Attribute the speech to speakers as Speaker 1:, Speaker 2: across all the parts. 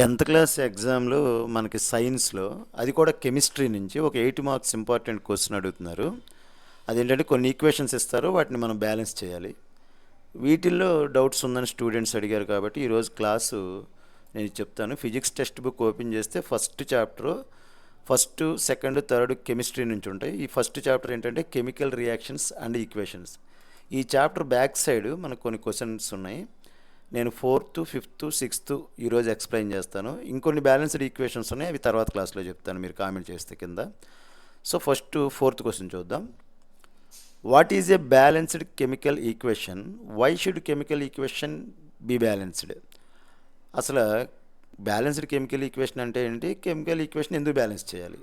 Speaker 1: 10th class ఎగ్జామ్లో మనకి సైన్స్లో అది కూడా కెమిస్ట్రీ నుంచి ఒక 8 మార్క్స్ ఇంపార్టెంట్ క్వశ్చన్ అడుగుతున్నారు. అదేంటంటే కొన్ని ఈక్వేషన్స్ ఇస్తారు, వాటిని మనం బ్యాలెన్స్ చేయాలి. వీటిల్లో డౌట్స్ ఉందని స్టూడెంట్స్ అడిగారు కాబట్టి ఈరోజు క్లాసు నేను చెప్తాను. ఫిజిక్స్ టెక్స్ట్ బుక్ ఓపెన్ చేస్తే first chapter, first second third chemistry నుంచి ఉంటాయి. ఈ ఫస్ట్ చాప్టర్ ఏంటంటే కెమికల్ రియాక్షన్స్ అండ్ ఈక్వేషన్స్. ఈ చాప్టర్ బ్యాక్ సైడ్ మనకు కొన్ని క్వశ్చన్స్ ఉన్నాయి. నేను 4th, 5th, 6th ఈరోజు ఎక్స్ప్లెయిన్ చేస్తాను. ఇంకొన్ని బ్యాలెన్స్డ్ ఈక్వేషన్స్ ఉన్నాయి, అవి తర్వాత క్లాస్లో చెప్తాను, మీరు కామెంట్ చేస్తే కింద. సో ఫస్ట్ 4th క్వశ్చన్ చూద్దాం. What is a balanced chemical equation? Why should chemical equation be balanced? అసలు బ్యాలెన్స్డ్ కెమికల్ ఈక్వేషన్ అంటే ఏంటి, కెమికల్ ఈక్వేషన్ ఎందుకు బ్యాలెన్స్ చేయాలి?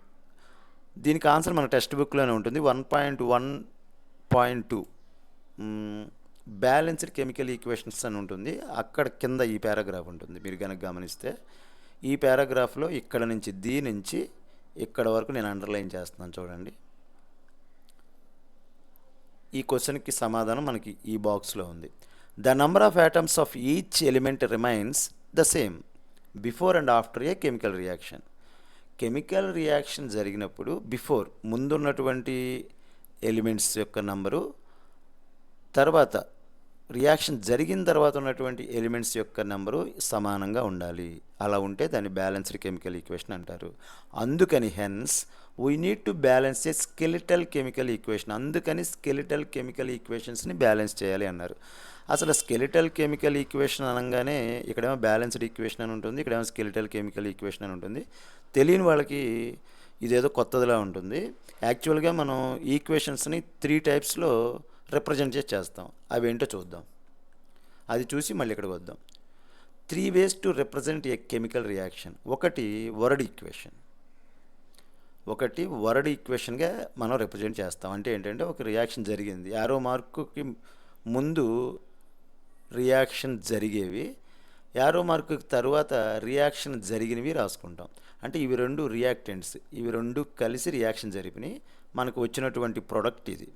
Speaker 1: దీనికి ఆన్సర్ మన టెక్స్ట్ బుక్లోనే ఉంటుంది. 1.1.2 బ్యాలెన్స్డ్ కెమికల్ ఈక్వేషన్స్ అని ఉంటుంది. అక్కడ కింద ఈ పారాగ్రాఫ్ ఉంటుంది. మీరు కనుక గమనిస్తే ఈ పారాగ్రాఫ్లో ఇక్కడ నుంచి దీని నుంచి ఇక్కడ వరకు నేను అండర్లైన్ చేస్తున్నాను, చూడండి. ఈ క్వశ్చన్కి సమాధానం మనకి ఈ బాక్స్లో ఉంది. The number of atoms of each element remains the same before and after A chemical reaction. Chemical reaction జరిగినప్పుడు బిఫోర్ ముందున్నటువంటి ఎలిమెంట్స్ యొక్క నంబరు, తర్వాత రియాక్షన్ జరిగిన తర్వాత ఉన్నటువంటి ఎలిమెంట్స్ యొక్క నెంబరు సమానంగా ఉండాలి. అలా ఉంటే దాన్ని బ్యాలెన్స్డ్ కెమికల్ ఈక్వేషన్ అంటారు. అందుకని hence we need to balance A skeletal chemical equation. అందుకని స్కెలిటల్ కెమికల్ ఈక్వేషన్స్ని బ్యాలెన్స్ చేయాలి అన్నారు. అసలు స్కెలిటల్ కెమికల్ ఈక్వేషన్ అనగానే ఇక్కడేమో బ్యాలెన్స్డ్ ఈక్వేషన్ అని ఉంటుంది, ఇక్కడేమో స్కెలిటల్ కెమికల్ ఈక్వేషన్ అని ఉంటుంది. తెలియని వాళ్ళకి ఇదేదో కొత్తదిలా ఉంటుంది. యాక్చువల్గా మనం ఈక్వేషన్స్ని 3 టైప్స్లో రిప్రజెంట్ చేస్తాం. అవి ఏంటో చూద్దాం, అది చూసి మళ్ళీ ఇక్కడికి వద్దాం. 3 ways to represent A chemical reaction. ఒకటి వర్డ్ ఈక్వేషన్, ఒకటి వర్డ్ ఈక్వేషన్గా మనం రిప్రజెంట్ చేస్తాం. అంటే ఏంటంటే ఒక రియాక్షన్ జరిగింది, యారో మార్కుకి ముందు రియాక్షన్ జరిగేవి, యారో మార్కుకి తర్వాత రియాక్షన్ జరిగినవి రాసుకుంటాం. అంటే ఇవి రెండు రియాక్టెంట్స్, ఇవి రెండు కలిసి రియాక్షన్ జరిపినాయి, మనకు వచ్చినటువంటి ప్రోడక్ట్ ఇది.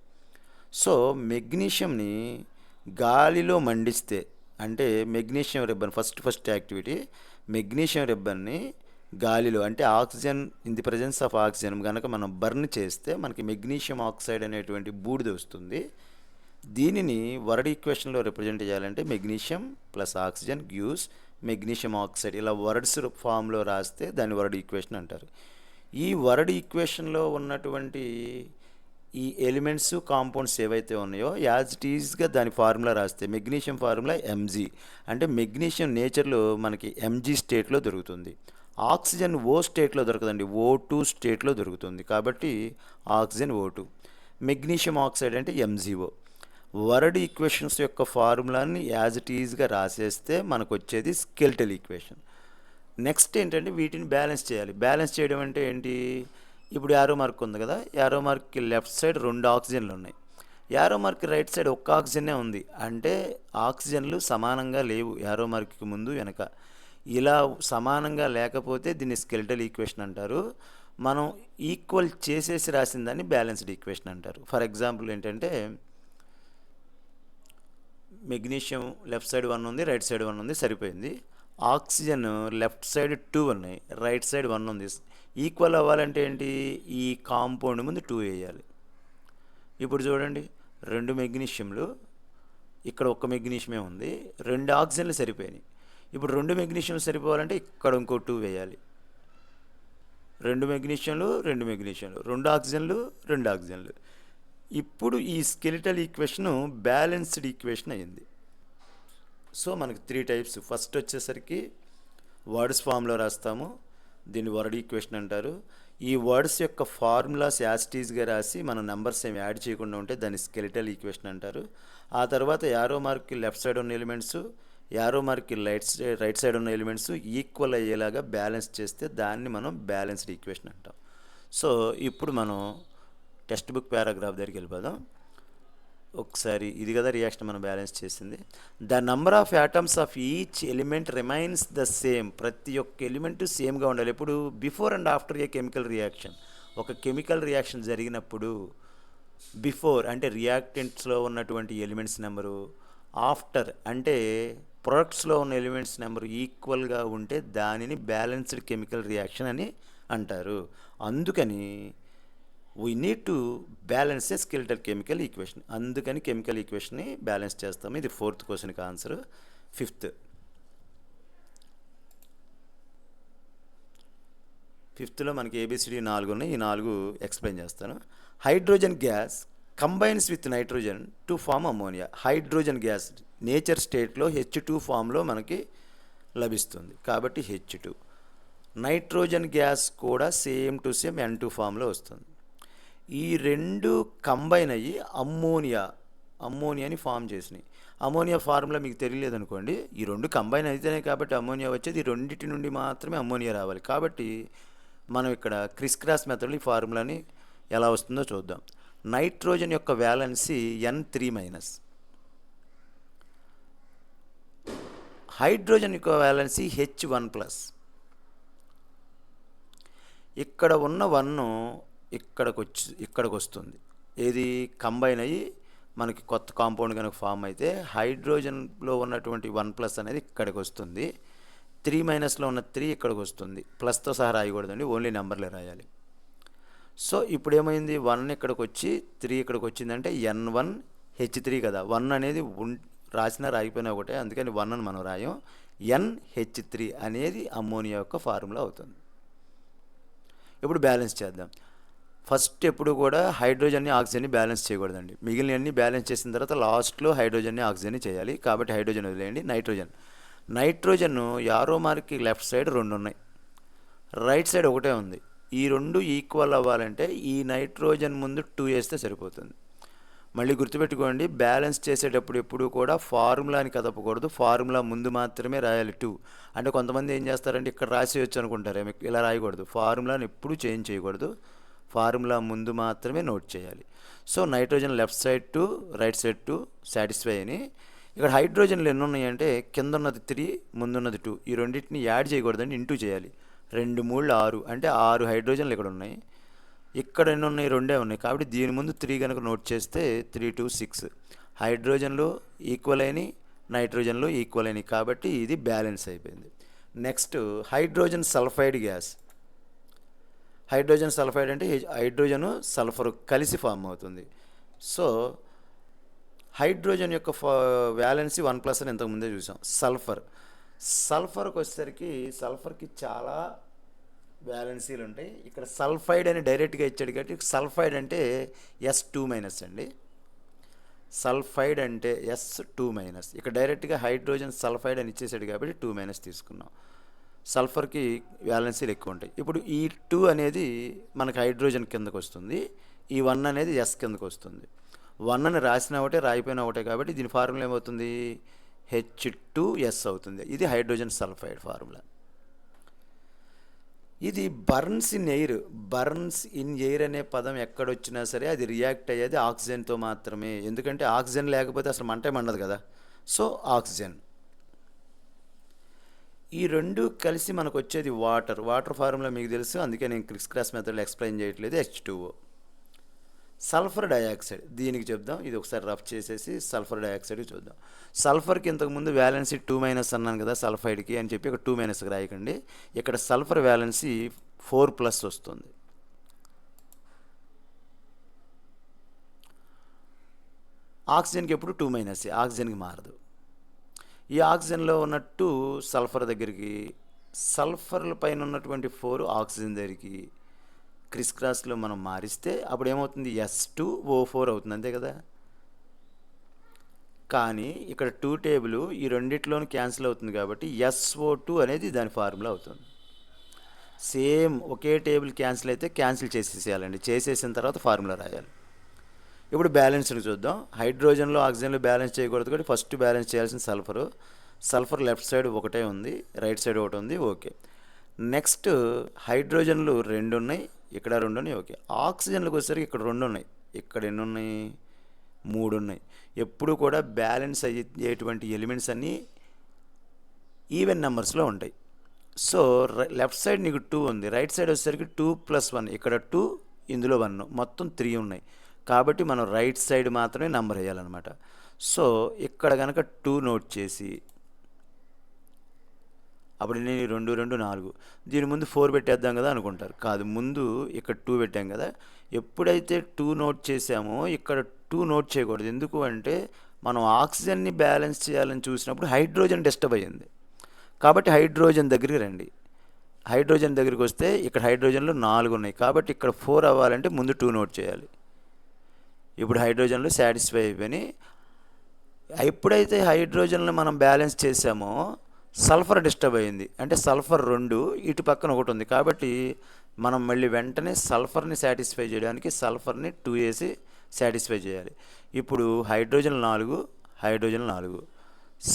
Speaker 1: సో మెగ్నీషియంని గాలిలో మండిస్తే, అంటే magnesium ribbon first activity, magnesium రిబ్బన్ని గాలిలో అంటే oxygen in the presence of oxygen కనుక మనం బర్న్ చేస్తే మనకి మెగ్నీషియం ఆక్సైడ్ అనేటువంటి బూడిద వస్తుంది. దీనిని వర్డ్ ఈక్వేషన్లో రిప్రజెంట్ చేయాలంటే magnesium plus oxygen gives magnesium oxide, ఇలా వర్డ్స్ ఫామ్లో రాస్తే దాన్ని వర్డ్ ఈక్వేషన్ అంటారు. ఈ వర్డ్ ఈక్వేషన్లో ఉన్నటువంటి ఈ ఎలిమెంట్స్ కాంపౌండ్స్ ఏవైతే ఉన్నాయో యాజ్ ఇట్ ఈజ్గా దాని ఫార్ములా రాస్తే మెగ్నీషియం ఫార్ములా ఎంజీ, అంటే మెగ్నీషియం నేచర్లో మనకి ఎంజీ స్టేట్లో దొరుకుతుంది. ఆక్సిజన్ ఓ స్టేట్లో దొరకదండి, O2 స్టేట్లో దొరుకుతుంది. కాబట్టి ఆక్సిజన్ O2. మెగ్నీషియం ఆక్సైడ్ అంటే ఎంజీఓ. వర్డ్ ఈక్వేషన్స్ యొక్క ఫార్ములాని యాజ్ ఇట్ ఈజ్గా రాసేస్తే మనకు వచ్చేది స్కెలిటల్ ఈక్వేషన్. నెక్స్ట్ ఏంటంటే వీటిని బ్యాలెన్స్ చేయాలి. బ్యాలెన్స్ చేయడం అంటే ఏంటి, ఇప్పుడు యారో మార్క్ ఉంది కదా, యారో మార్క్కి లెఫ్ట్ సైడ్ 2 ఆక్సిజన్లు ఉన్నాయి, యారో మార్క్ రైట్ సైడ్ ఒక్క ఆక్సిజనే ఉంది, అంటే ఆక్సిజన్లు సమానంగా లేవు యారో మార్క్కి ముందు వెనక. ఇలా సమానంగా లేకపోతే దీన్ని స్కెలిటల్ ఈక్వేషన్ అంటారు. మనం ఈక్వల్ చేసేసి రాసిన దాన్ని బ్యాలెన్స్డ్ ఈక్వేషన్ అంటారు. ఫర్ ఎగ్జాంపుల్ ఏంటంటే మెగ్నీషియం లెఫ్ట్ సైడ్ 1 ఉంది, రైట్ సైడ్ 1 ఉంది, సరిపోయింది. ఆక్సిజన్ లెఫ్ట్ సైడ్ 2 ఉన్నాయి, రైట్ సైడ్ 1 ఉంది. ఈక్వల్ అవ్వాలంటే ఏంటి, ఈ కాంపౌండ్ ముందు 2 వేయాలి. ఇప్పుడు చూడండి, 2 మెగ్నీషియంలు, ఇక్కడ ఒక్క మెగ్నీషియమే ఉంది, 2 ఆక్సిజన్లు సరిపోయినాయి. ఇప్పుడు 2 మెగ్నీషియంలు సరిపోవాలంటే ఇక్కడ ఇంకో 2 వేయాలి. 2 మెగ్నీషియంలు 2 ఆక్సిజన్లు 2 ఆక్సిజన్లు. ఇప్పుడు ఈ స్కెలిటల్ ఈక్వేషను బ్యాలెన్స్డ్ ఈక్వేషన్ అయింది. సో మనకి 3 టైప్స్. ఫస్ట్ వచ్చేసరికి వర్డ్స్ ఫామ్లో రాస్తాము, దీన్ని వర్డ్ ఈక్వేషన్ అంటారు. ఈ వర్డ్స్ యొక్క ఫార్ములాస్ యాస్టీస్గా రాసి మనం నెంబర్స్ ఏమి యాడ్ చేయకుండా ఉంటే దాన్ని స్కెలిటల్ ఈక్వేషన్ అంటారు. ఆ తర్వాత యారో మార్క్కి లెఫ్ట్ సైడ్ ఉన్న ఎలిమెంట్స్, యారో మార్క్కి రైట్ సైడ్ ఉన్న ఎలిమెంట్స్ ఈక్వల్ అయ్యేలాగా బ్యాలెన్స్ చేస్తే దాన్ని మనం బ్యాలెన్స్డ్ ఈక్వేషన్ అంటాం. సో ఇప్పుడు మనం టెక్స్ట్ బుక్ పారాగ్రాఫ్ దగ్గరికి వెళ్ళిపోదాం. ఒకసారి ఇది కదా రియాక్షన్ మనం బ్యాలెన్స్ చేసింది. The number of atoms of each element remains the same. ప్రతి ఒక్క ఎలిమెంట్ సేమ్గా ఉండాలి. ఇప్పుడు before and after A chemical reaction, ఒక కెమికల్ రియాక్షన్ జరిగినప్పుడు బిఫోర్ అంటే రియాక్టెంట్స్లో ఉన్నటువంటి ఎలిమెంట్స్ నెంబరు, ఆఫ్టర్ అంటే ప్రొడక్ట్స్లో ఉన్న ఎలిమెంట్స్ నెంబర్ ఈక్వల్గా ఉంటే దానిని బ్యాలెన్స్డ్ కెమికల్ రియాక్షన్ అని అంటారు. అందుకని we need to balance A skeletal chemical equation. అందుకని కెమికల్ ఈక్వేషన్ని బ్యాలెన్స్ చేస్తాము. ఇది 4th క్వశ్చన్కి ఆన్సర్. 5th మనకి ఏబిసిడి 4 ఉన్నాయి. ఈ 4 ఎక్స్ప్లెయిన్ చేస్తాను. Hydrogen gas combines with nitrogen to form ammonia. Hydrogen gas nature స్టేట్లో H2 ఫామ్లో మనకి లభిస్తుంది కాబట్టి H2. నైట్రోజన్ గ్యాస్ కూడా సేమ్ టు సేమ్ N2 ఫామ్లో వస్తుంది. ఈ రెండు కంబైన్ అయ్యి అమ్మోనియాని ఫామ్ చేసినాయి. అమోనియా ఫార్ములా మీకు తెలియలేదు అనుకోండి, ఈ రెండు కంబైన్ అయితేనే కాబట్టి అమోనియా వచ్చేది. ఈ రెండింటి నుండి మాత్రమే అమోనియా రావాలి. కాబట్టి మనం ఇక్కడ క్రిస్ క్రాస్ మెథడ్లో ఈ ఫార్ములాని ఎలా వస్తుందో చూద్దాం. నైట్రోజన్ యొక్క వ్యాలెన్సీ N3-, హైడ్రోజన్ యొక్క వ్యాలెన్సీ H1+. ఇక్కడ ఉన్న 1 ఇక్కడికి వస్తుంది. ఏది కంబైన్ అయ్యి మనకి కొత్త కాంపౌండ్ కనుక ఫామ్ అయితే హైడ్రోజన్లో ఉన్నటువంటి 1+ అనేది ఇక్కడికి వస్తుంది. 3- ఉన్న 3 ఇక్కడికి వస్తుంది. ప్లస్తో సహా రాయకూడదండి, ఓన్లీ నెంబర్లే రాయాలి. సో ఇప్పుడు ఏమైంది, 1 ఇక్కడికి వచ్చి 3 ఇక్కడికి వచ్చిందంటే N1H3 కదా. 1 అనేది రాసినా రాయిపోయినా ఒకటే, అందుకని 1 అని మనం రాయం. NH3 అనేది అమ్మోనియా యొక్క ఫార్ములా అవుతుంది. ఇప్పుడు బ్యాలెన్స్ చేద్దాం. ఫస్ట్ ఎప్పుడు కూడా హైడ్రోజన్ని ఆక్సిజన్ని బ్యాలెన్స్ చేయకూడదండి. మిగిలినవన్నీ బ్యాలెన్స్ చేసిన తర్వాత లాస్ట్లో హైడ్రోజన్ని ఆక్సిజన్ని చేయాలి. కాబట్టి హైడ్రోజన్ వదిలేయండి. నైట్రోజన్ యారో మార్క్కి లెఫ్ట్ సైడ్ 2 ఉన్నాయి, రైట్ సైడ్ ఒకటే ఉంది. ఈ రెండు ఈక్వల్ అవ్వాలంటే ఈ నైట్రోజన్ ముందు 2 వేస్తే సరిపోతుంది. మళ్ళీ గుర్తుపెట్టుకోండి, బ్యాలెన్స్ చేసేటప్పుడు ఎప్పుడు కూడా ఫార్ములాని కదపకూడదు, ఫార్ములా ముందు మాత్రమే రాయాలి 2. అంటే కొంతమంది ఏం చేస్తారంటే ఇక్కడ రాసేయచ్చు అనుకుంటారు, ఇలా రాయకూడదు. ఫార్ములాని ఎప్పుడు చేంజ్ చేయకూడదు, ఫార్ములా ముందు మాత్రమే నోట్ చేయాలి. So nitrogen left side 2, right side 2 satisfy అని. ఇక్కడ హైడ్రోజన్లు ఎన్ని ఉన్నాయంటే కింద ఉన్నది 3, ముందున్నది 2. ఈ రెండింటిని యాడ్ చేయకూడదండి, ఇంటూ చేయాలి. 2 3 6 అంటే 6 హైడ్రోజన్లు ఇక్కడ ఉన్నాయి. ఇక్కడ ఎన్ని ఉన్నాయి, 2 ఉన్నాయి. కాబట్టి దీని ముందు 3 కనుక నోట్ చేస్తే 3 2 6 హైడ్రోజన్లు ఈక్వల్ అయినాయి, నైట్రోజన్లు ఈక్వల్ అయినాయి. కాబట్టి ఇది బ్యాలెన్స్ అయిపోయింది. Next hydrogen sulphide gas. Hydrogen sulphide అంటే హైడ్రోజను సల్ఫర్ కలిసి ఫామ్ అవుతుంది. సో హైడ్రోజన్ యొక్క వ్యాలెన్సీ 1+ అని ఇంతకుముందే చూసాం. సల్ఫర్కి వచ్చేసరికి సల్ఫర్కి చాలా వ్యాలెన్సీలు ఉంటాయి. ఇక్కడ సల్ఫైడ్ అని డైరెక్ట్గా ఇచ్చాడు కాబట్టి సల్ఫైడ్ అంటే S2- అండి. సల్ఫైడ్ అంటే S2-. ఇక్కడ డైరెక్ట్గా హైడ్రోజన్ సల్ఫైడ్ అని ఇచ్చేసాడు కాబట్టి 2- తీసుకున్నాం. సల్ఫర్కి వ్యాలెన్సీలు ఎక్కువ ఉంటాయి. ఇప్పుడు ఈ 2 అనేది మనకి హైడ్రోజన్ కిందకు వస్తుంది, ఈ 1 అనేది S కిందకు వస్తుంది. 1 అని రాసిన ఒకటే రాయిపోయిన ఒకటే కాబట్టి దీని ఫార్ములా ఏమవుతుంది, H2S అవుతుంది. ఇది హైడ్రోజన్ సల్ఫైడ్ ఫార్ములా. ఇది బర్న్స్ ఇన్ ఎయిర్ అనే పదం ఎక్కడొచ్చినా సరే అది రియాక్ట్ అయ్యేది ఆక్సిజన్తో మాత్రమే. ఎందుకంటే ఆక్సిజన్ లేకపోతే అసలు మంటే మండదు కదా. So oxygen. ఈ రెండు కలిసి మనకు వచ్చేది వాటర్ ఫార్ములా మీకు తెలుసు, అందుకే నేను క్రిస్ క్రాస్ మెథడ్లో ఎక్స్ప్లెయిన్ చేయట్లేదు. H2O. సల్ఫర్ డయాక్సైడ్ దీనికి చెప్దాం. ఇది ఒకసారి రఫ్ చేసేసి సల్ఫర్ డయాక్సైడ్కి చూద్దాం. సల్ఫర్కి ఇంతకుముందు వ్యాలెన్సీ 2- అన్నాను కదా సల్ఫైడ్కి అని చెప్పి, ఇక్కడ 2- రాయకండి. ఇక్కడ సల్ఫర్ వ్యాలెన్సీ 4+ వస్తుంది. ఆక్సిజన్కి ఎప్పుడు 2-, ఆక్సిజన్కి మారదు. ఈ ఆక్సిజన్లో ఉన్నట్టు సల్ఫర్ దగ్గరికి, సల్ఫర్ల పైన ఉన్నటువంటి 4 ఆక్సిజన్ దగ్గరికి క్రిస్ క్రాస్లో మనం మారిస్తే అప్పుడు ఏమవుతుంది, S2O4 అవుతుంది, అంతే కదా. కానీ ఇక్కడ 2 టేబుల్ ఈ రెండిట్లోనూ క్యాన్సిల్ అవుతుంది కాబట్టి SO2 అనేది దాని ఫార్ములా అవుతుంది. సేమ్ ఒకే టేబుల్ క్యాన్సిల్ అయితే క్యాన్సిల్ చేసేసేయాలండి. చేసేసిన తర్వాత ఫార్ములా రాయాలి. ఇప్పుడు బ్యాలెన్స్ని చూద్దాం. హైడ్రోజన్లో ఆక్సిజన్లో బ్యాలెన్స్ చేయకూడదు కాబట్టి ఫస్ట్ బ్యాలెన్స్ చేయాల్సిన సల్ఫర్ లెఫ్ట్ సైడ్ ఒకటే ఉంది, రైట్ సైడ్ ఒకటి ఉంది, ఓకే. నెక్స్ట్ హైడ్రోజన్లు 2 ఉన్నాయి, ఇక్కడ 2 ఉన్నాయి, ఓకే. ఆక్సిజన్లకు వచ్చేసరికి ఇక్కడ 2 ఉన్నాయి, ఇక్కడ ఎన్ని ఉన్నాయి, 3 ఉన్నాయి. ఎప్పుడు కూడా బ్యాలెన్స్ అయ్యేటువంటి ఎలిమెంట్స్ అన్నీ ఈవెన్ నెంబర్స్లో ఉంటాయి. సో లెఫ్ట్ సైడ్ నీకు 2 ఉంది, రైట్ సైడ్ వచ్చేసరికి 2 + 1, ఇక్కడ 2, ఇందులో 1, మొత్తం 3 ఉన్నాయి. కాబట్టి మనం రైట్ సైడ్ మాత్రమే నెంబర్ వేయాలన్నమాట. సో ఇక్కడ కనుక 2 నోట్ చేసి అప్పుడు నేను 2 2 4 దీని ముందు 4 పెట్టేద్దాం కదా అనుకుంటారు. కాదు, ముందు ఇక్కడ 2 పెట్టాం కదా. ఎప్పుడైతే 2 నోట్ చేసామో ఇక్కడ 2 నోట్ చేయకూడదు. ఎందుకు అంటే మనం ఆక్సిజన్ని బ్యాలెన్స్ చేయాలని చూసినప్పుడు హైడ్రోజన్ డిస్టర్బ్ అయ్యింది. కాబట్టి హైడ్రోజన్ దగ్గరికి రండి. హైడ్రోజన్ దగ్గరికి వస్తే ఇక్కడ హైడ్రోజన్లు 4 ఉన్నాయి. కాబట్టి ఇక్కడ 4 అవ్వాలంటే ముందు 2 నోట్ చేయాలి. ఇప్పుడు హైడ్రోజన్లు సాటిస్ఫై అయిపోయినాయి. ఎప్పుడైతే హైడ్రోజన్లు మనం బ్యాలెన్స్ చేసామో సల్ఫర్ డిస్టర్బ్ అయింది. అంటే సల్ఫర్ 2 ఇటు పక్కన ఒకటి ఉంది. కాబట్టి మనం మళ్ళీ వెంటనే సల్ఫర్ని సాటిస్ఫై చేయడానికి సల్ఫర్ని 2 వేసి సాటిస్ఫై చేయాలి. ఇప్పుడు హైడ్రోజన్ 4, హైడ్రోజన్ 4,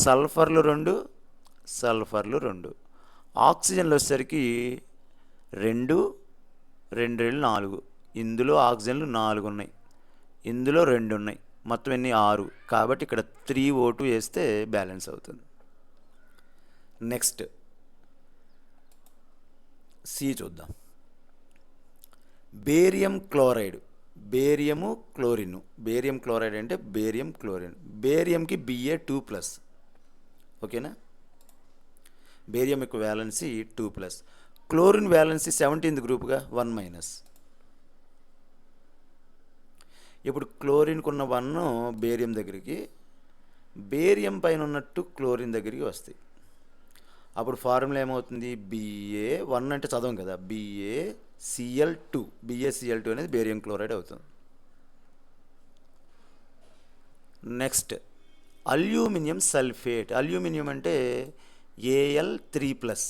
Speaker 1: సల్ఫర్లు 2, సల్ఫర్లు 2, ఆక్సిజన్లు వచ్చేసరికి 2 2 4. ఇందులో ఆక్సిజన్లు 4 ఉన్నాయి, ఇందులో 2 ఉన్నాయి, మొత్తం ఎన్ని 6. కాబట్టి ఇక్కడ 3O2 వేస్తే బ్యాలెన్స్ అవుతుంది. నెక్స్ట్ సి చూద్దాం. Barium chloride, barium chlorine. Barium chloride అంటే బేరియం క్లోరిన్. బేరియంకి Ba2+, ఓకేనా. బేరియం యొక్క వ్యాలెన్సీ 2+, క్లోరిన్ వ్యాలెన్సీ 17th గ్రూప్గా 1-. ఇప్పుడు క్లోరిన్కు ఉన్న 1 బేరియం దగ్గరికి, బేరియం పైన ఉన్నట్టు క్లోరిన్ దగ్గరికి వస్తాయి. అప్పుడు ఫార్ములా ఏమవుతుంది? Ba1 అంటే చదవం కదా, BaCl2. BaCl2 అనేది బేరియం క్లోరైడ్ అవుతుంది. Next aluminium sulphate. అల్యూమినియం అంటే Al3+.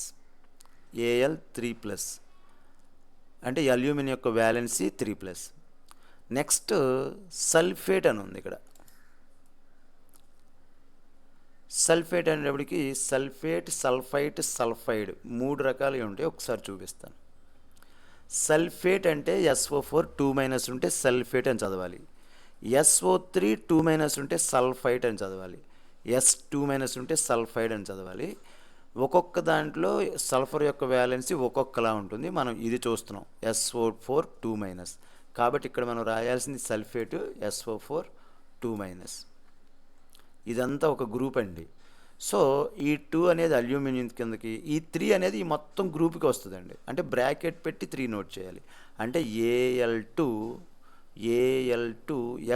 Speaker 1: Al3+ అంటే ఈ అల్యూమినియం యొక్క వ్యాలెన్సీ 3+. నెక్స్ట్ సల్ఫేట్ అని ఉంది ఇక్కడ. సల్ఫేట్ అనేటప్పటికి సల్ఫేట్, సల్ఫైట్, సల్ఫైడ్ 3 రకాలుగా ఉంటాయి. ఒకసారి చూపిస్తాను. సల్ఫేట్ అంటే SO4 2- ఉంటే సల్ఫేట్ అని చదవాలి. SO3 2- ఉంటే సల్ఫైట్ అని చదవాలి. S2- ఉంటే సల్ఫైడ్ అని చదవాలి. ఒక్కొక్క దాంట్లో సల్ఫర్ యొక్క వ్యాలెన్సీ ఒక్కొక్కలా ఉంటుంది. మనం ఇది చూస్తున్నాం, SO4 2-. కాబట్టి ఇక్కడ మనం రాయాల్సింది సల్ఫేట్ SO4 2-. ఇదంతా ఒక గ్రూప్ అండి. సో ఈ 2 అనేది అల్యూమినియం కిందకి, ఈ 3 అనేది ఈ మొత్తం గ్రూప్కి వస్తుందండి. అంటే బ్రాకెట్ పెట్టి 3 నోట్ చేయాలి. అంటే Al2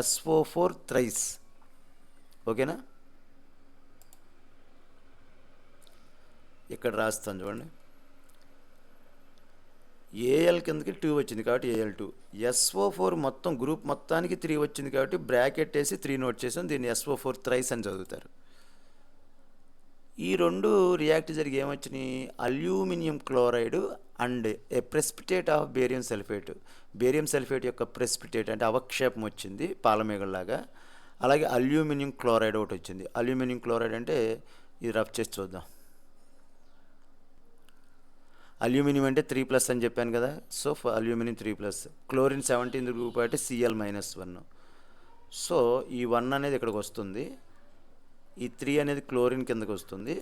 Speaker 1: SO4 థ్రైస్, ఓకేనా. ఇక్కడ రాస్తాను చూడండి. Al కిందకి 2 వచ్చింది కాబట్టి Al2. SO4 మొత్తం గ్రూప్ మొత్తానికి 3 వచ్చింది కాబట్టి బ్రాకెట్ వేసి 3 నోట్ చేసాం. దీన్ని SO4 థ్రైస్ అని చదువుతారు. ఈ 2 రియాక్ట్ జరిగి ఏమొచ్చినాయి? Aluminium chloride and a precipitate of barium sulphate. Barium sulphate యొక్క ప్రెసిపిటేట్ అంటే అవక్షేపం వచ్చింది పాలమేగల్లాగా. అలాగే అల్యూమినియం క్లోరైడ్ ఒకటి వచ్చింది. అల్యూమినియం క్లోరైడ్ అంటే ఇది రఫ్ చేసి చూద్దాం. అల్యూమినియం అంటే 3+ అని చెప్పాను కదా. So aluminium 3+, chlorine 17th group అంటే Cl-1. సో ఈ 1 అనేది ఇక్కడికి వస్తుంది, ఈ 3 అనేది క్లోరిన్ కిందకి వస్తుంది.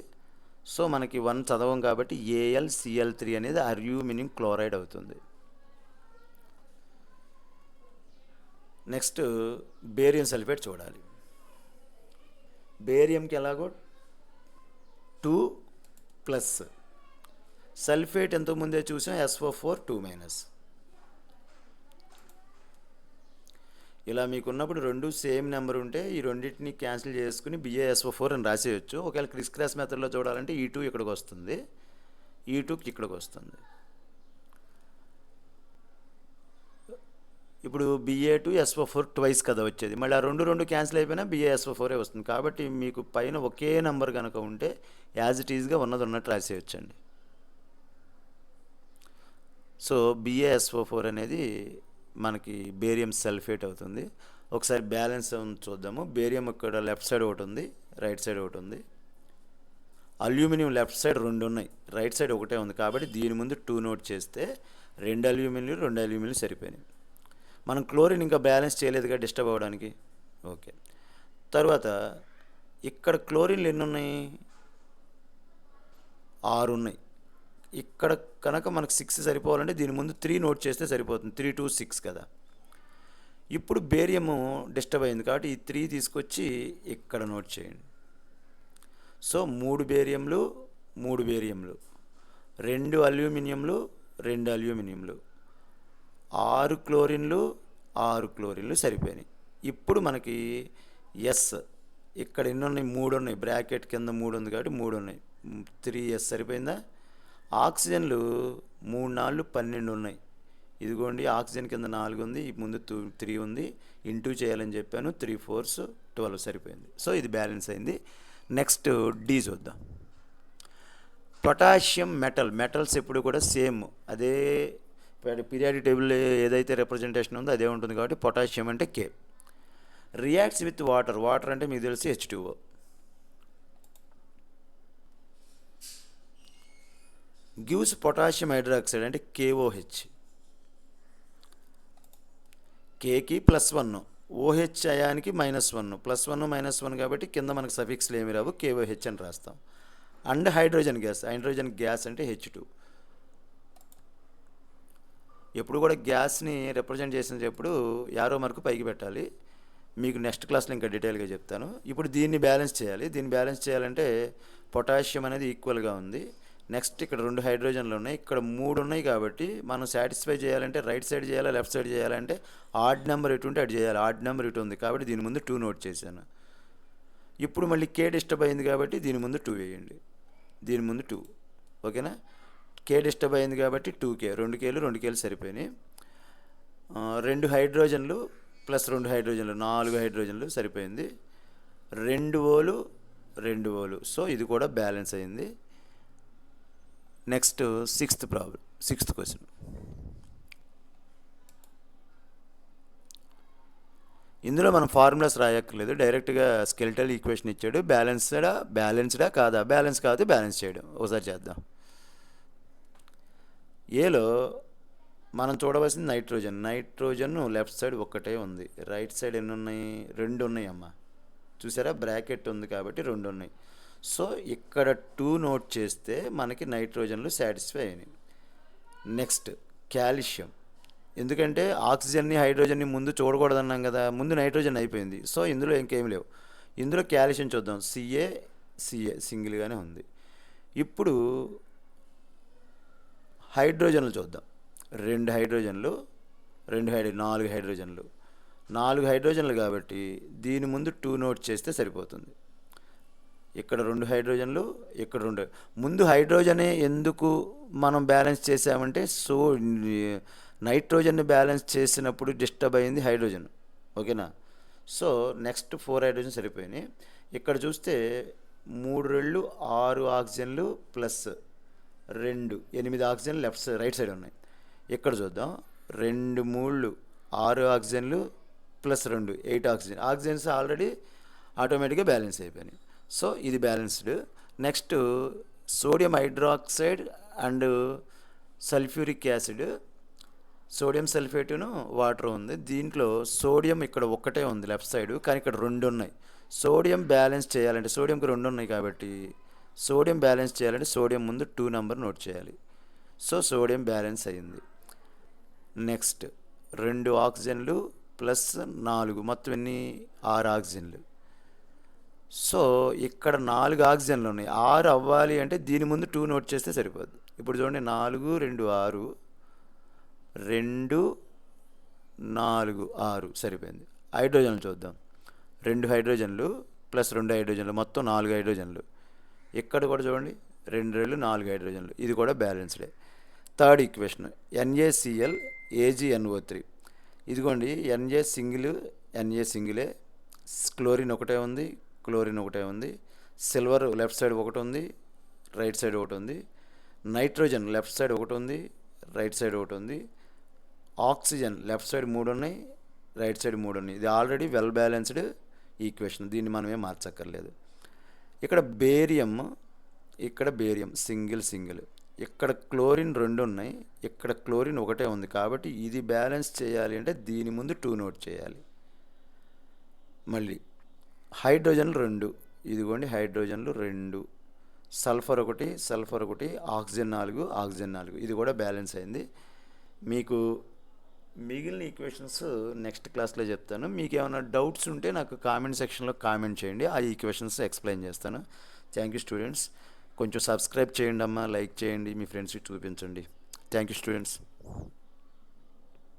Speaker 1: సో మనకి 1 చదవం కాబట్టి AlCl3 అనేది అల్యూమినియం క్లోరైడ్ అవుతుంది. నెక్స్ట్ బేరియం సల్ఫేట్ చూడాలి. బేరియంకి ఎలాగో 2+, సల్ఫేట్ ఎంతో ముందే చూసాం SO4 2-. ఇలా మీకు ఉన్నప్పుడు 2 సేమ్ నెంబర్ ఉంటే ఈ రెండింటిని క్యాన్సిల్ చేసుకుని BaSO4 అని రాసేయచ్చు. ఒకవేళ క్రిస్ క్రాస్ మెథడ్లో చూడాలంటే ఈ 2 ఇక్కడికి వస్తుంది, ఈ 2 ఇక్కడికి వస్తుంది. ఇప్పుడు Ba2SO4 ట్వైస్ కదా వచ్చేది. మళ్ళీ ఆ 2 క్యాన్సిల్ అయిపోయినా BaSO4 వస్తుంది. కాబట్టి మీకు పైన ఒకే నెంబర్ కనుక ఉంటే యాజ్ ఇట్ ఈజ్గా ఉన్నది ఉన్నట్టు రాసేయచ్చండి. సో BaSO4 అనేది మనకి బేరియం సల్ఫేట్ అవుతుంది. ఒకసారి బ్యాలెన్స్ చూద్దాము. బేరియం ఇక్కడ లెఫ్ట్ సైడ్ ఒకటి ఉంది, రైట్ సైడ్ ఒకటి ఉంది. అల్యూమినియం లెఫ్ట్ సైడ్ 2 ఉన్నాయి, రైట్ సైడ్ ఒకటే ఉంది. కాబట్టి దీని ముందు 2 నోట్ చేస్తే 2 అల్యూమినియం సరిపోయినాయి. మనం క్లోరిన్ ఇంకా బ్యాలెన్స్ చేయలేదుగా డిస్టర్బ్ అవ్వడానికి. ఓకే, తర్వాత ఇక్కడ క్లోరిన్లు ఎన్ని ఉన్నాయి? 6 ఉన్నాయి. ఇక్కడ కనుక మనకు 6 సరిపోవాలంటే దీని ముందు 3 నోట్ చేస్తే సరిపోతుంది. 3 2 6 కదా. ఇప్పుడు బేరియము డిస్టర్బ్ అయింది కాబట్టి ఈ 3 తీసుకొచ్చి ఇక్కడ నోట్ చేయండి. సో 3 బేరియంలు 2 అల్యూమినియంలు 2 అల్యూమినియంలు 6 క్లోరిన్లు 6 క్లోరిన్లు సరిపోయినాయి. ఇప్పుడు మనకి ఎస్ ఇక్కడ ఎన్ని ఉన్నాయి? 3 ఉన్నాయి. బ్రాకెట్ కింద 3 ఉంది కాబట్టి 3 ఉన్నాయి. 3s సరిపోయిందా? ఆక్సిజన్లు 3 4 12 ఉన్నాయి. ఇదిగోండి ఆక్సిజన్ కింద 4 ఉంది, ముందు 3 ఉంది, ఇంటూ చేయాలని చెప్పాను. 3 4s 12 సరిపోయింది. సో ఇది బ్యాలెన్స్ అయింది. నెక్స్ట్ డి చూద్దాం. పొటాషియం మెటల్స్ ఎప్పుడు కూడా సేమ్ అదే పీరియాడిక్ టేబుల్ ఏదైతే రిప్రజెంటేషన్ ఉందో అదే ఉంటుంది కాబట్టి పొటాషియం అంటే కే. రియాక్ట్స్ విత్ వాటర్ అంటే మీకు తెలిసి H2O. గివ్స్ పొటాషియం హైడ్రాక్సైడ్ అంటే KOH. కేకి +1, OH అయానికి -1, +1 -1 కాబట్టి కింద మనకు సఫిక్స్లు ఏమి రావు, KOH అని రాస్తాం. అండ్ హైడ్రోజన్ గ్యాస్ అంటే H2. ఎప్పుడు కూడా గ్యాస్ని రిప్రజెంట్ చేసినప్పుడు యారో మార్కు పైకి పెట్టాలి. మీకు నెక్స్ట్ క్లాస్లో ఇంకా డీటెయిల్గా చెప్తాను. ఇప్పుడు దీన్ని బ్యాలెన్స్ చేయాలి. దీన్ని బ్యాలెన్స్ చేయాలంటే పొటాషియం అనేది ఈక్వల్గా ఉంది. నెక్స్ట్ ఇక్కడ 2 హైడ్రోజన్లు ఉన్నాయి, ఇక్కడ 3 ఉన్నాయి కాబట్టి మనం సాటిస్ఫై చేయాలంటే రైట్ సైడ్ చేయాలా లెఫ్ట్ సైడ్ చేయాలంటే ఆడ్ నెంబర్ ఎటు ఉంటే అటు చేయాలి. ఆడ్ నెంబర్ ఇటు ఉంది కాబట్టి దీని ముందు 2 నోట్ చేశాను. ఇప్పుడు మళ్ళీ కే డిస్టర్బ్ అయింది కాబట్టి దీని ముందు 2 వేయండి. దీని ముందు 2, ఓకేనా? కే డిస్టర్బ్ అయింది కాబట్టి 2K, 2 కేలు సరిపోయినాయి. 2 హైడ్రోజన్లు ప్లస్ 2 హైడ్రోజన్లు 4 హైడ్రోజన్లు సరిపోయింది. 2 ఓలు 2 ఓలు. సో ఇది కూడా బ్యాలెన్స్ అయింది. Next sixth question. ఇందులో మనం ఫార్ములాస్ రాయక్కర్లేదు, డైరెక్ట్గా స్కెలిటల్ ఈక్వేషన్ ఇచ్చాడు. బ్యాలెన్స్డా కాదా? బ్యాలెన్స్ కాదు, బ్యాలెన్స్ చేయడం ఒకసారి చేద్దాం. ఏలో మనం చూడవలసింది నైట్రోజన్ లెఫ్ట్ సైడ్ ఒక్కటే ఉంది, రైట్ సైడ్ ఎన్ని ఉన్నాయి? 2 ఉన్నాయి అమ్మ. చూసారా, బ్రాకెట్ ఉంది కాబట్టి 2 ఉన్నాయి. సో ఇక్కడ 2 నోట్ చేస్తే మనకి నైట్రోజన్లు సాటిస్ఫై అయినాయి. నెక్స్ట్ కాల్షియం, ఎందుకంటే ఆక్సిజన్ని హైడ్రోజన్ని ముందు చూడకూడదన్నాం కదా, ముందు నైట్రోజన్ అయిపోయింది. సో ఇందులో ఇంకేం లేవు. ఇందులో కాల్షియం చూద్దాం. సిఏ సింగిల్గానే ఉంది. ఇప్పుడు హైడ్రోజన్లు చూద్దాం. 2 హైడ్రోజన్లు 4 హైడ్రోజన్లు కాబట్టి దీని ముందు 2 నోట్ చేస్తే సరిపోతుంది. ఇక్కడ 2 హైడ్రోజన్లు, ఇక్కడ 2. ముందు హైడ్రోజనే ఎందుకు మనం బ్యాలెన్స్ చేసామంటే నైట్రోజన్ని బ్యాలెన్స్ చేసినప్పుడు డిస్టర్బ్ అయింది హైడ్రోజన్, ఓకేనా? సో నెక్స్ట్ 4 హైడ్రోజన్ సరిపోయినాయి. ఇక్కడ చూస్తే 3 రెళ్ళు 6 ఆక్సిజన్లు ప్లస్ 2 8 ఆక్సిజన్లు రైట్ సైడ్ ఉన్నాయి. ఇక్కడ చూద్దాం. 2 3 6 ఆక్సిజన్లు ప్లస్ 2 8 ఆక్సిజన్స్ ఆల్రెడీ ఆటోమేటిక్గా బ్యాలెన్స్ అయిపోయినాయి. సో ఇది balanced. Next sodium hydroxide and sulphuric acid, sodium సల్ఫేటును వాటర్ ఉంది. దీంట్లో సోడియం ఇక్కడ ఒక్కటే ఉంది లెఫ్ట్ సైడ్, కానీ ఇక్కడ 2 ఉన్నాయి. సోడియం బ్యాలెన్స్ చేయాలంటే సోడియంకి 2 ఉన్నాయి కాబట్టి సోడియం బ్యాలెన్స్ చేయాలంటే సోడియం ముందు 2 నెంబర్ నోట్ చేయాలి. సో సోడియం బ్యాలెన్స్ అయింది. నెక్స్ట్ 2 ఆక్సిజన్లు ప్లస్ 4, మొత్తం ఎన్ని? 6 ఆక్సిజన్లు. సో ఇక్కడ 4 ఆక్సిజన్లు ఉన్నాయి. 6 అవ్వాలి అంటే దీని ముందు 2 నోట్ చేస్తే సరిపోద్ది. ఇప్పుడు చూడండి, 4 2 6, 2 4 6 సరిపోయింది. హైడ్రోజన్లు చూద్దాం. 2 హైడ్రోజన్లు ప్లస్ 2 హైడ్రోజన్లు, మొత్తం 4 హైడ్రోజన్లు. ఇక్కడ కూడా చూడండి, 2 రెళ్ళు 4 హైడ్రోజన్లు. ఇది కూడా బ్యాలెన్స్డే. Third equation NaCl AgNO3. ఇదిగోండి, Na సింగిలే, క్లోరిన్ ఒకటే ఉంది, సిల్వర్ లెఫ్ట్ సైడ్ ఒకటి ఉంది, రైట్ సైడ్ ఒకటి ఉంది, నైట్రోజన్ లెఫ్ట్ సైడ్ ఒకటి ఉంది, రైట్ సైడ్ ఒకటి ఉంది, ఆక్సిజన్ లెఫ్ట్ సైడ్ 3 ఉన్నాయి, రైట్ సైడ్ 3 ఉన్నాయి. ఇది ఆల్రెడీ వెల్ బ్యాలెన్స్డ్ ఈక్వేషన్, దీన్ని మనమే మార్చక్కర్లేదు. ఇక్కడ బేరియం సింగిల్, ఇక్కడ క్లోరిన్ 2 ఉన్నాయి, ఇక్కడ క్లోరిన్ ఒకటే ఉంది. కాబట్టి ఇది బ్యాలెన్స్ చేయాలి అంటే దీని ముందు 2 నోట్ చేయాలి. మళ్ళీ హైడ్రోజన్లు 2, ఇదిగోండి హైడ్రోజన్లు 2, సల్ఫర్ ఒకటి, ఆక్సిజన్ 4, ఇది కూడా బ్యాలెన్స్ అయింది. మీకు మిగిలిన ఈక్వేషన్స్ నెక్స్ట్ క్లాస్లో చెప్తాను. మీకు ఏమైనా డౌట్స్ ఉంటే నాకు కామెంట్ సెక్షన్లో కామెంట్ చేయండి, ఆ ఈక్వేషన్స్ ఎక్స్ప్లెయిన్ చేస్తాను. Thank you students. కొంచెం సబ్స్క్రైబ్ చేయండి అమ్మా, లైక్ చేయండి, మీ ఫ్రెండ్స్కి చూపించండి. Thank you students.